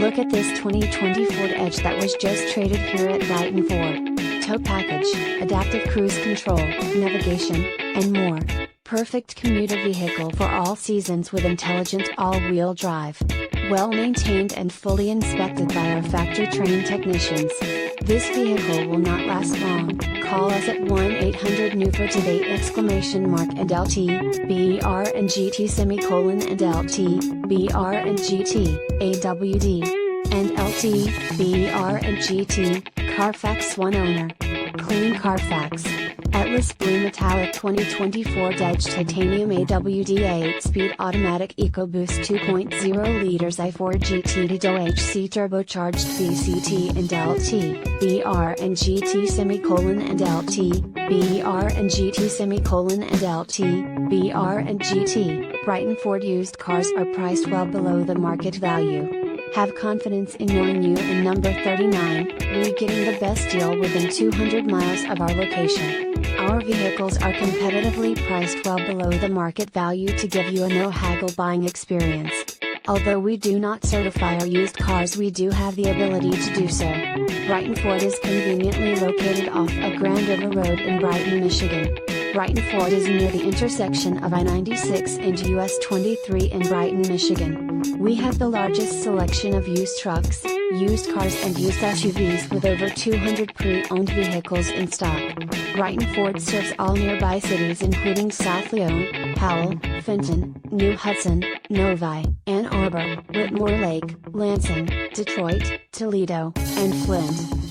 Look at this 2020 Ford Edge that was just traded here at Brighton Ford. Tow package, adaptive cruise control, navigation, and more. Perfect commuter vehicle for all seasons with intelligent all-wheel drive. Well maintained and fully inspected by our factory-trained technicians. This vehicle will not last long. Call us at 1-800-NEW for today and LT, br&gt and LT, br&gt, AWD, and LT, br&gt, CARFAX One-Owner. Clean CARFAX. Atlas Blue Metallic 2020 Ford Edge Titanium AWD 8-speed Automatic EcoBoost 2.0 liters i4 GTDi DOHC Turbocharged VCT&lt, br&gt and LT, br&gt and LT, br&gt. Brighton Ford used cars are priced well below the market value. Have confidence in knowing you in number 39, we're getting the best deal within 200 miles of our location. Our vehicles are competitively priced well below the market value to give you a no-haggle buying experience. Although we do not certify our used cars, we do have the ability to do so. Brighton Ford is conveniently located off of Grand River Road in Brighton, Michigan. Brighton Ford is near the intersection of I-96 and US 23 in Brighton, Michigan. We have the largest selection of used trucks, used cars and used SUVs with over 200 pre-owned vehicles in stock. Brighton Ford serves all nearby cities including South Lyon, Howell, Fenton, New Hudson, Novi, Arbor, Whitmore Lake, Lansing, Detroit, Toledo, and Flint.